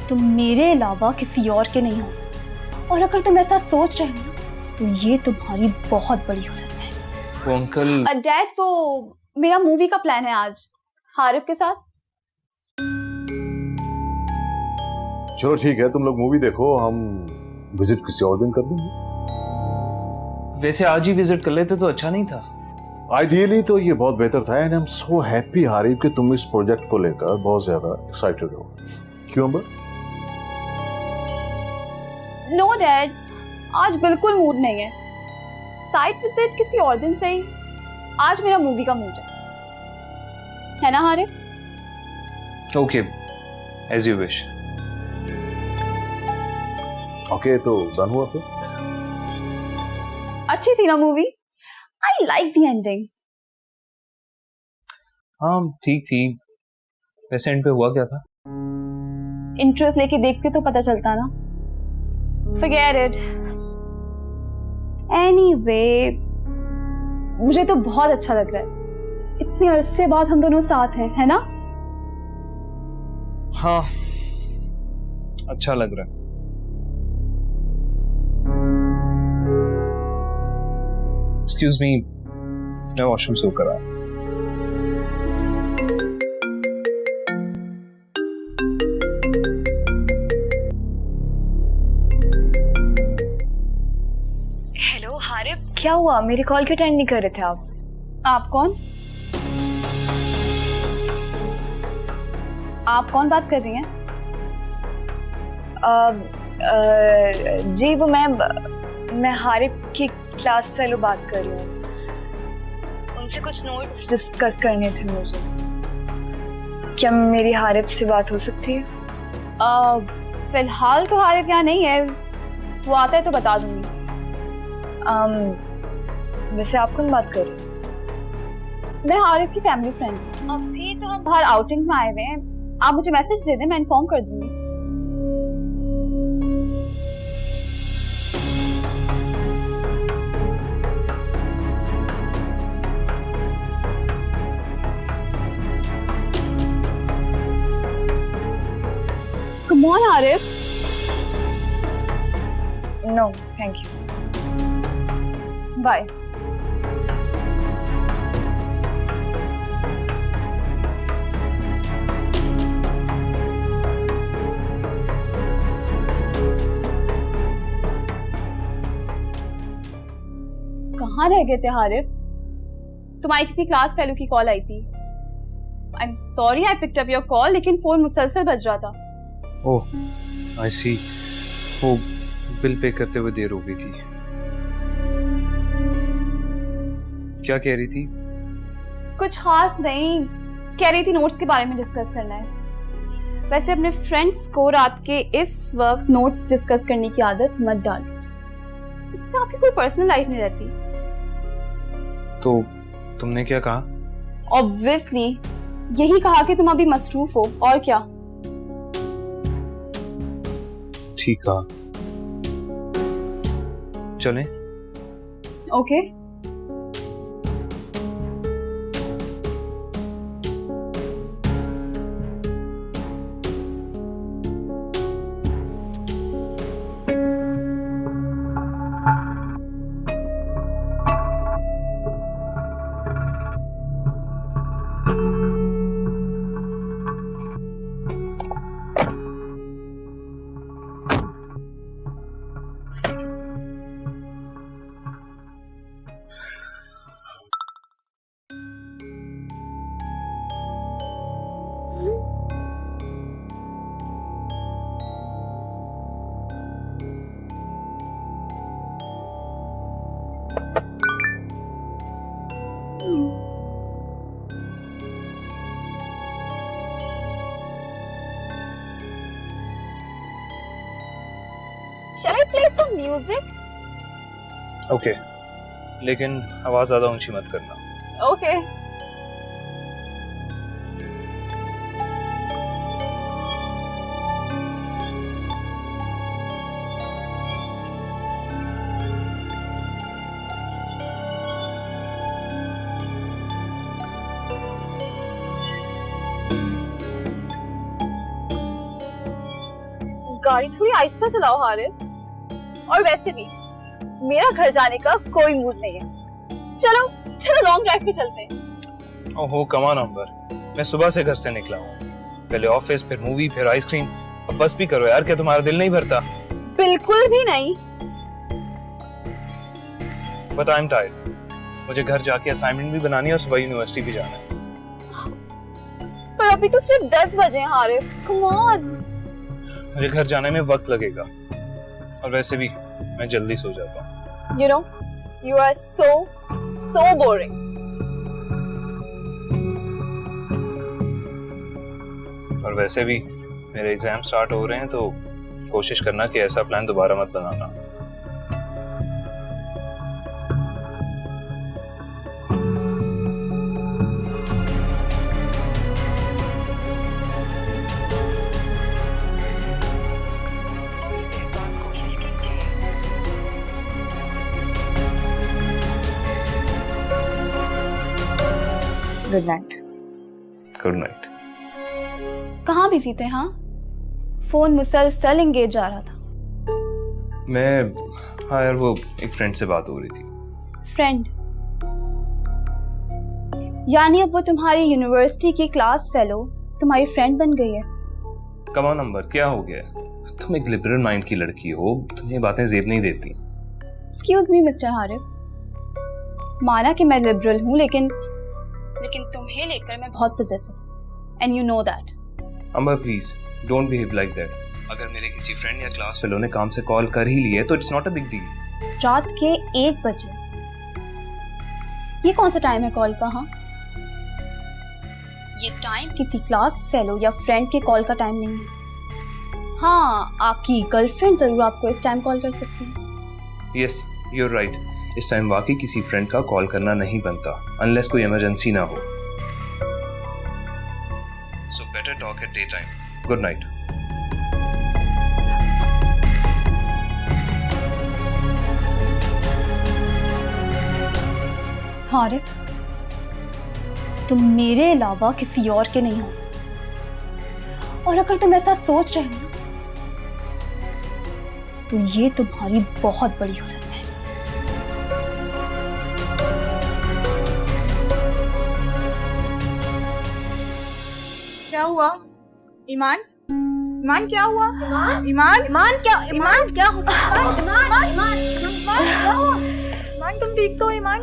तुम मेरे अलावा किसी और के नहीं हो सकते, और अगर तुम ऐसा सोच रहे हो ना तो ये तुम्हारी बहुत बड़ी गलत है। वो अंकल डैड, वो मेरा मूवी का प्लान है आज हारिब के साथ। चलो ठीक है, तुम लोग मूवी देखो, हम विजिट किसी और दिन कर देंगे। वैसे आज ही विजिट कर लेते तो अच्छा नहीं था? आइडियली तो ये बहुत बेहतर था, and I am so happy Harib कि तुम इस प्रोजेक्ट को लेकर बहुत ज्यादा एक्साइटेड हो। क्यों अंबर? नो डैड, आज बिल्कुल मूड नहीं है। साइट विजिट किसी और दिन सही, आज मेरा मूवी का मूड है ना Harib? Okay, as you wish. Okay, तो डन हुआ फिर? अच्छी थी ना movie? I like the ending. हाँ ठीक थी। वैसे एंड पे हुआ क्या था? इंटरेस्ट लेके देखते तो पता चलता ना। Forget it. Anyway, मुझे तो बहुत अच्छा लग रहा है। इतने अरसे बाद हम दोनों साथ हैं, है ना? हाँ, अच्छा लग रहा है। एक्सक्यूज मी, मैं वॉशरूम से होकर आया। हेलो हारिब, क्या हुआ? मेरी कॉल क्यों अटेंड नहीं कर रहे थे आप? आप कौन? आप कौन बात कर रही हैं? जी वो मैं हारिब की क्लास फेलो बात कर रही हूँ। उनसे कुछ नोट्स डिस्कस करने थे मुझे। क्या मेरी हारिब से बात हो सकती है? फिलहाल तो हारिब यहाँ नहीं है, वो आता है तो बता दूंगी। वैसे आप कौन बात कर रहे हैं? मैं हारिब की फैमिली फ्रेंड हूँ। अभी तो हम बाहर आउटिंग में आए हुए हैं, आप मुझे मैसेज दे दें, मैं इन्फॉर्म कर दूंगी। Come on, Arif. No, thank you. Bye. कहाँ रह गए थे हारिब? तुम्हारी किसी क्लास फेलो की कॉल आई थी। I am sorry I picked up your call, लेकिन फोन मुसलसल बज रहा था। ओह, आई सी। वो बिल पे करते हुए देर हो गई थी। क्या कह रही थी? कुछ खास नहीं, कह रही थी नोट्स के बारे में डिस्कस करना है। वैसे अपने फ्रेंड्स को रात के इस वक्त नोट्स डिस्कस करने की आदत मत डालो, इससे आपकी कोई पर्सनल लाइफ नहीं रहती। तो तुमने क्या कहा? ऑब्वियसली यही कहा कि तुम अभी मसरूफ हो, और क्या। ठीक कहा। चलें? Okay. Shall I play some music? Okay, लेकिन आवाज ज्यादा ऊंची मत करना। Okay. गाड़ी थोड़ी आहिस्ता चलाओ हारिफ। और वैसे भी मेरा घर जाने का कोई मूड नहीं है। चलो चलो लॉन्ग ड्राइव पे चलते हैं। ओहो कम ऑन अंबर, मैं सुबह से घर से निकला हूँ, पहले ऑफिस फिर मूवी फिर आइसक्रीम। अब बस भी करो यार, क्या तुम्हारा दिल नहीं भरता? बिल्कुल भी नहीं। बट आई एम टायर्ड, मुझे घर जाके असाइनमेंट भी बनानी है और सुबह यूनिवर्सिटी भी जाना है। पर अभी तो सिर्फ 10 बजे हैं हारिफ, कम ऑन। मुझे घर जाने में वक्त लगेगा और वैसे भी मैं जल्दी सो जाता हूँ। You know, you are so boring. और वैसे भी मेरे एग्जाम स्टार्ट हो रहे हैं, तो कोशिश करना कि ऐसा प्लान दोबारा मत बनाना। Good night. Good night. कहाँ बिजी थे? हाँ, फोन मुसलसल एंगेज जा रहा था। हाँ यार, वो एक फ्रेंड से बात हो रही थी। फ्रेंड? यानी अब वो तुम्हारी यूनिवर्सिटी की क्लास फेलो तुम्हारी फ्रेंड बन गई है? कम ऑन नंबर, क्या हो गया? तुम एक लिबरल माइंड की लड़की हो, तुम्हें बातें जेब नहीं देती। एक्सक्यूज मी मिस्टर हारिफ, माना कि मैं लिबरल हूँ, लेकिन तुम्हें लेकर मैं बहुत possessive, and you know that. Ambar please don't behave like that. अगर मेरे किसी फ्रेंड या क्लास फेलो ने काम से कॉल कर ही लिया है तो it's not a big deal. रात के 1 बजे ये कौन सा टाइम है कॉल का? हाँ, ये टाइम किसी क्लास फेलो या फ्रेंड के कॉल का टाइम नहीं है। हाँ, आपकी गर्लफ्रेंड जरूर आपको इस टाइम कॉल कर सकती है। यस यू आर राइट, इस टाइम वाकई किसी फ्रेंड का कॉल करना नहीं बनता अनलेस कोई इमरजेंसी ना हो। So better talk eight day time. Good night. Haris, तुम मेरे अलावा किसी और के नहीं हो सकते, और अगर तुम ऐसा सोच रहे हो ना, तो ये तुम्हारी बहुत बड़ी गलत है। क्या हुआ? ईमान क्या हुआ? ईमान क्या हो गया? ईमान तुम ठीक तो हो? ईमान